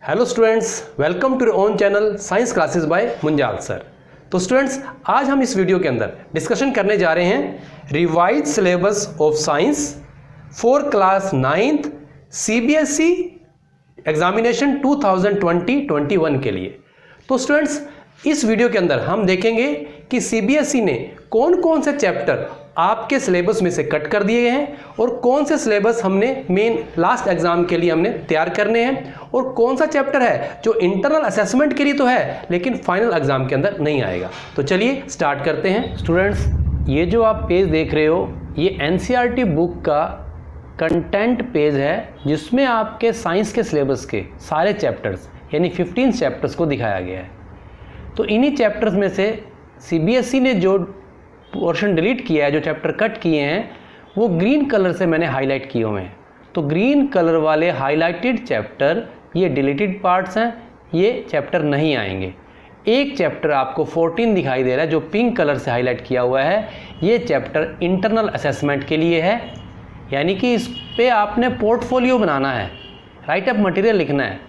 Hello students, welcome to your own channel science classes by Munjal sir. तो students, आज हम इस वीडियो के अंदर डिस्कशन करने जा रहे हैं revise syllabus of science for class 9th CBSE examination 2020-21 के लिए। तो स्टूडेंट्स, इस वीडियो के अंदर हम देखेंगे कि सीबीएसई ने कौन कौन से चैप्टर आपके सिलेबस में से कट कर दिए हैं और कौन से सिलेबस हमने मेन लास्ट एग्जाम के लिए हमने तैयार करने हैं और कौन सा चैप्टर है जो इंटरनल असेसमेंट के लिए तो है लेकिन फाइनल एग्जाम के अंदर नहीं आएगा। तो चलिए स्टार्ट करते हैं। स्टूडेंट्स, ये जो आप पेज देख रहे हो ये एनसीईआरटी बुक का कंटेंट पेज है जिसमें आपके साइंस के सिलेबस के सारे चैप्टर्स यानी 15 चैप्टर्स को दिखाया गया है। तो इन्हीं चैप्टर्स में से सीबीएसई ने जो पोर्शन डिलीट किया है, जो चैप्टर कट किए हैं, वो ग्रीन कलर से मैंने हाईलाइट किए हुए हैं। तो ग्रीन कलर वाले हाईलाइटेड चैप्टर ये डिलीटेड पार्ट्स हैं, ये चैप्टर नहीं आएंगे। एक चैप्टर आपको 14 दिखाई दे रहा है जो पिंक कलर से हाईलाइट किया हुआ है, ये चैप्टर इंटरनल असेसमेंट के लिए है, यानी कि इस पे आपने पोर्टफोलियो बनाना है, राइट अप मटेरियल लिखना है,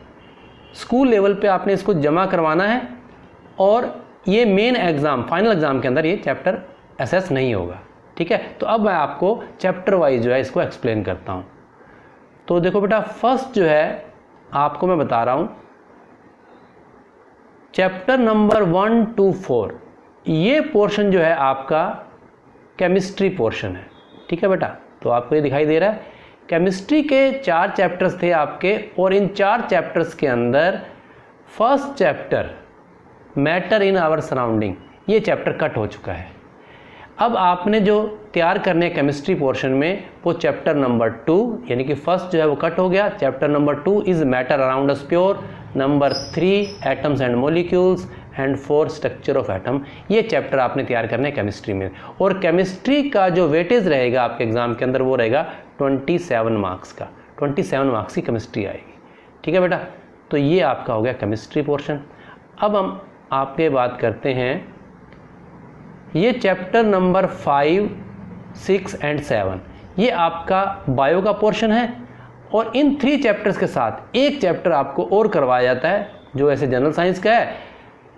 स्कूल लेवल पे आपने इसको जमा करवाना है और ये मेन एग्ज़ाम फाइनल एग्ज़ाम के अंदर ये चैप्टर असेस नहीं होगा। ठीक है, तो अब मैं आपको चैप्टर वाइज जो है इसको एक्सप्लेन करता हूँ। तो देखो बेटा, फर्स्ट जो है आपको मैं बता रहा हूँ चैप्टर नंबर 1 to 4, ये पोर्शन जो है आपका केमिस्ट्री पोर्शन है। ठीक है बेटा, तो आपको ये दिखाई दे रहा है केमिस्ट्री के 4 चैप्टर्स थे आपके और इन 4 चैप्टर्स के अंदर first chapter matter in our surrounding ये चैप्टर कट हो चुका है। अब आपने जो तैयार करने केमिस्ट्री पोर्शन में वो चैप्टर नंबर 2 यानी कि फर्स्ट जो है वो कट हो गया। Chapter number 2 is matter around us pure, number 3 atoms and molecules and 4 structure of atom, ये चैप्टर आपने तैयार करने केमिस्ट्री में। और केमिस्ट्री का जो वेटेज रहेगा आपके एग्जाम के अंदर वो रहेगा 27 मार्क्स का, 27 मार्क्स की केमिस्ट्री आएगी। ठीक है बेटा, तो ये आपका हो गया केमिस्ट्री पोर्शन। अब हम आपके बात करते हैं ये चैप्टर नंबर 5, 6 एंड 7 ये आपका बायो का पोर्शन है और इन 3 चैप्टर्स के साथ एक चैप्टर आपको और करवाया जाता है जो ऐसे जनरल साइंस का है,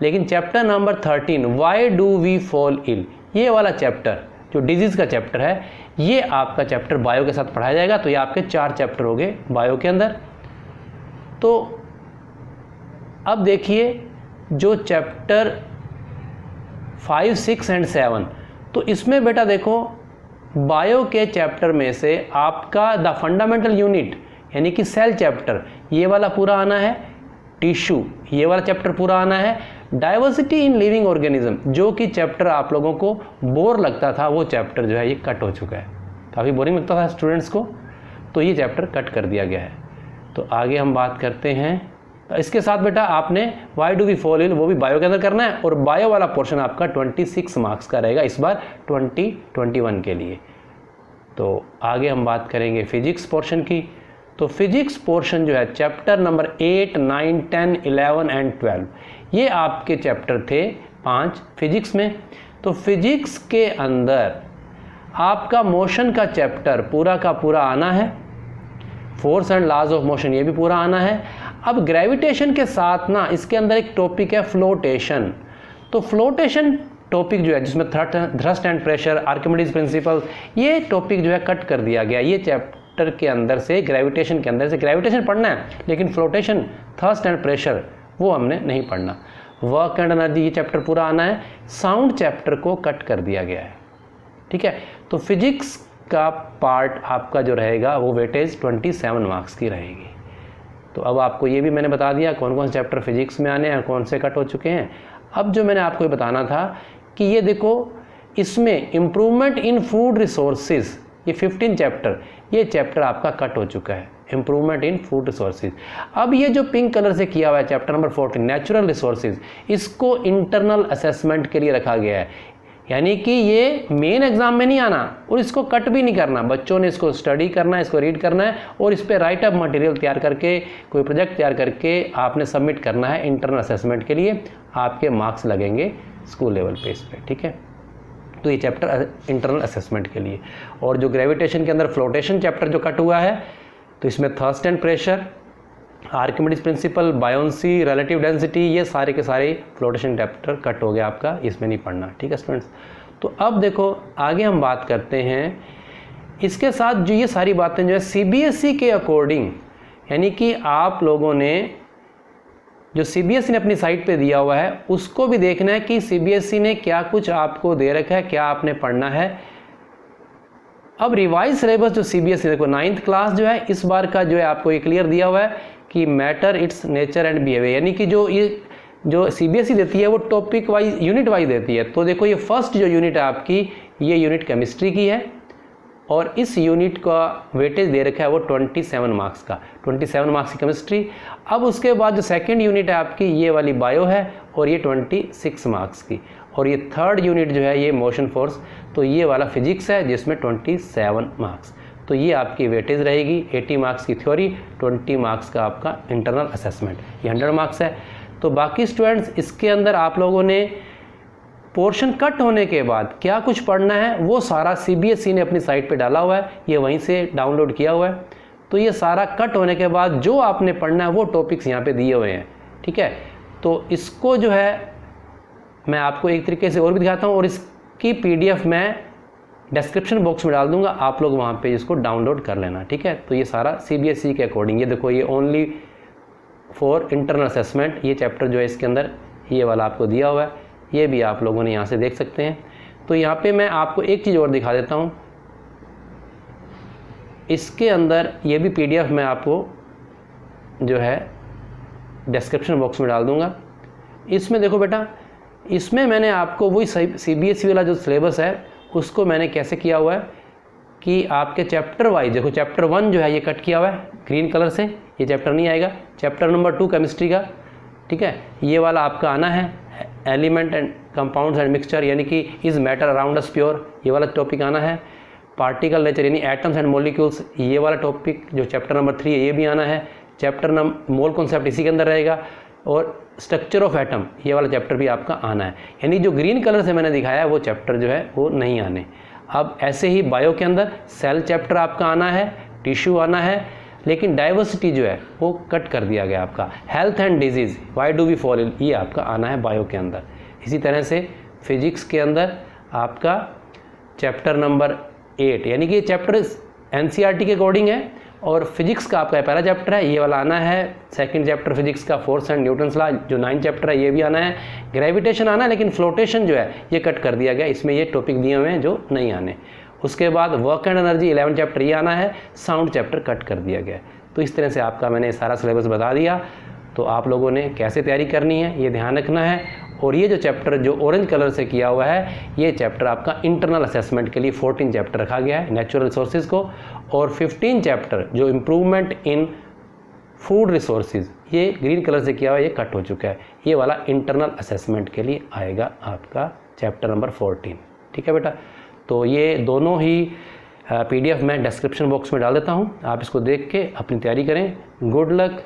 लेकिन chapter number 13 why do we fall ill, ये वाला चैप्टर जो डिजीज़ का चैप्टर है, ये आपका चैप्टर बायो के साथ पढ़ाया जाएगा। तो ये आपके 4 चैप्टर हो गए बायो के अंदर। तो अब देखिए जो चैप्टर 5, 6 एंड 7, तो इसमें बेटा देखो बायो के चैप्टर में से आपका द फंडामेंटल यूनिट यानी कि सेल चैप्टर ये वाला पूरा आना है, टिश्यू ये वाला चैप्टर पूरा आना है, डाइवर्सिटी इन लिविंग ऑर्गेनिज्म जो कि चैप्टर आप लोगों को बोर लगता था वो चैप्टर जो है ये कट हो चुका है, काफ़ी बोरिंग लगता था स्टूडेंट्स को, तो ये चैप्टर कट कर दिया गया है। तो आगे हम बात करते हैं, इसके साथ बेटा आपने why do we fall ill वो भी बायो के अंदर करना है और बायो वाला पोर्शन आपका 26 मार्क्स का रहेगा इस बार 2021 के लिए। तो आगे हम बात करेंगे फिजिक्स पोर्शन की। तो फिजिक्स पोर्शन जो है चैप्टर नंबर 8, 9, 10, 11 एंड 12 ये आपके चैप्टर थे 5 फिजिक्स में। तो फिजिक्स के अंदर आपका मोशन का चैप्टर पूरा का पूरा आना है, force and laws of motion ये भी पूरा आना है। अब ग्रेविटेशन के साथ ना इसके अंदर एक टॉपिक है फ्लोटेशन। तो फ्लोटेशन टॉपिक जो है जिसमें thrust and pressure, Archimedes principal, ये टॉपिक जो है कट कर दिया गया। ये चैप्टर के अंदर से ग्रेविटेशन के अंदर से ग्रेविटेशन पढ़ना है लेकिन फ्लोटेशन, थ्रस्ट एंड प्रेशर वो हमने नहीं पढ़ना। वर्क एंड एनर्जी ये चैप्टर पूरा आना है। साउंड चैप्टर को कट कर दिया गया है। ठीक है, तो फिजिक्स का पार्ट आपका जो रहेगा वो वेटेज 27 मार्क्स की रहेगी। तो अब आपको ये भी मैंने बता दिया कौन कौन से चैप्टर फिजिक्स में आने हैं, कौन से कट हो चुके हैं। अब जो मैंने आपको ये बताना था कि ये देखो इसमें इम्प्रूवमेंट इन फूड रिसोर्सेज ये 15 चैप्टर, ये चैप्टर आपका कट हो चुका है, इम्प्रूवमेंट इन फूड रिसोर्सेज। अब ये जो पिंक कलर से किया हुआ है चैप्टर नंबर 14 नेचुरल रिसोर्सेज, इसको इंटरनल असेसमेंट के लिए रखा गया है, यानी कि ये मेन एग्जाम में नहीं आना और इसको कट भी नहीं करना। बच्चों ने इसको स्टडी करना है, इसको रीड करना है और इस पर राइट अप मटेरियल तैयार करके कोई प्रोजेक्ट तैयार करके आपने सबमिट करना है इंटरनल असेसमेंट के लिए। आपके मार्क्स लगेंगे स्कूल लेवल पे इस पर। ठीक है, तो ये चैप्टर इंटरनल असेसमेंट के लिए। और जो ग्रेविटेशन के अंदर फ्लोटेशन चैप्टर जो कट हुआ है तो इसमें thrust and pressure, Archimedes principle, buoyancy, relative density, ये सारे के सारे फ्लोटेशन चैप्टर कट हो गया आपका, इसमें नहीं पढ़ना। ठीक है स्टूडेंट्स, तो अब देखो आगे हम बात करते हैं इसके साथ जो ये सारी बातें जो है सीबीएसई के अकॉर्डिंग, यानी कि आप लोगों ने जो सीबीएसई ने अपनी साइट पे दिया हुआ है उसको भी देखना है कि सीबीएसई ने क्या कुछ आपको दे रखा है, क्या आपने पढ़ना है। अब रिवाइज सिलेबस जो सीबीएसई, देखो 9th क्लास जो है इस बार का जो है आपको ये क्लियर दिया हुआ है कि matter, it's nature and behaviour, यानी कि जो सीबीएसई देती है वो टॉपिक वाइज, यूनिट वाइज देती है। तो देखो ये फर्स्ट जो यूनिट है आपकी, ये यूनिट केमिस्ट्री की है और इस यूनिट का वेटेज दे रखा है वो 27 मार्क्स का, 27 मार्क्स की केमिस्ट्री। अब उसके बाद जो सेकंड यूनिट है आपकी, ये वाली बायो है और ये 26 मार्क्स की, और ये थर्ड यूनिट जो है ये मोशन फोर्स, तो ये वाला फिजिक्स है जिसमें 27 मार्क्स। तो ये आपकी वेटेज रहेगी, 80 मार्क्स की थ्योरी, 20 मार्क्स का आपका इंटरनल असेसमेंट, ये 100 मार्क्स है। तो बाकी स्टूडेंट्स इसके अंदर आप लोगों ने पोर्शन कट होने के बाद क्या कुछ पढ़ना है वो सारा सीबीएसई ने अपनी साइट पे डाला हुआ है, ये वहीं से डाउनलोड किया हुआ है। तो ये सारा कट होने के बाद जो आपने पढ़ना है वो टॉपिक्स यहाँ पे दिए हुए हैं। ठीक है, तो इसको जो है मैं आपको एक तरीके से और भी दिखाता हूँ, और इसकी पीडीएफ मैं डिस्क्रिप्शन बॉक्स में डाल दूंगा, आप लोग वहाँ पे इसको डाउनलोड कर लेना। ठीक है, तो ये सारा सीबीएसई के अकॉर्डिंग, ये देखो ये ओनली फॉर इंटरनल असेसमेंट, ये चैप्टर जो है इसके अंदर ये वाला आपको दिया हुआ है, ये भी आप लोगों ने यहाँ से देख सकते हैं। तो यहाँ पे मैं आपको एक चीज़ और दिखा देता हूँ, इसके अंदर ये भी पीडीएफ मैं आपको जो है डिस्क्रिप्शन बॉक्स में डाल दूँगा। इसमें देखो बेटा, इसमें मैंने आपको वही सीबीएसई वाला जो सिलेबस है उसको मैंने कैसे किया हुआ है कि आपके चैप्टर वाइज, देखो चैप्टर 1 जो है ये कट किया हुआ है ग्रीन कलर से, ये चैप्टर नहीं आएगा। चैप्टर नंबर 2 केमिस्ट्री का, ठीक है, ये वाला आपका आना है element and compounds and mixture, यानी कि is matter around us pure, ये वाला टॉपिक आना है। पार्टिकल नेचर यानी एटम्स एंड मॉलिक्यूल्स, ये वाला टॉपिक जो चैप्टर नंबर 3 है ये भी आना है। चैप्टर नंबर मोल कॉन्सेप्ट इसी के अंदर रहेगा, और स्ट्रक्चर ऑफ एटम ये वाला चैप्टर भी आपका आना है। यानी जो ग्रीन कलर से मैंने दिखाया है वो चैप्टर जो है वो नहीं आने। अब ऐसे ही बायो के अंदर सेल चैप्टर आपका आना है, टिश्यू आना है, लेकिन डाइवर्सिटी जो है वो कट कर दिया गया आपका। Health and disease, why do we fall ill, ये आपका आना है बायो के अंदर। इसी तरह से फिजिक्स के अंदर आपका चैप्टर नंबर 8, यानी कि ये चैप्टर एनसीईआरटी के अकॉर्डिंग है, और फिजिक्स का आपका पहला चैप्टर है, ये वाला आना है। सेकंड चैप्टर फिजिक्स का फोर्स एंड न्यूटन्स लॉ जो 9 चैप्टर है ये भी आना है। ग्रेविटेशन आना है, लेकिन फ्लोटेशन जो है ये कट कर दिया गया, इसमें ये टॉपिक दिए हुए हैं जो नहीं आने। उसके बाद वर्क एंड एनर्जी 11 चैप्टर ये आना है, साउंड चैप्टर कट कर दिया गया। तो इस तरह से आपका मैंने सारा सिलेबस बता दिया। तो आप लोगों ने कैसे तैयारी करनी है ये ध्यान रखना है। और ये जो चैप्टर जो ऑरेंज कलर से किया हुआ है, ये चैप्टर आपका इंटरनल असेसमेंट के लिए 14 चैप्टर रखा गया है नेचुरल रिसोर्सेज को, और 15 चैप्टर जो इम्प्रूवमेंट इन फूड रिसोर्सेज, ये ग्रीन कलर से किया हुआ है, ये कट हो चुका है। ये वाला इंटरनल असेसमेंट के लिए आएगा आपका चैप्टर नंबर 14। ठीक है बेटा, तो ये दोनों ही पीडीएफ मैं डिस्क्रिप्शन बॉक्स में डाल देता हूँ, आप इसको देख के अपनी तैयारी करें। Good luck.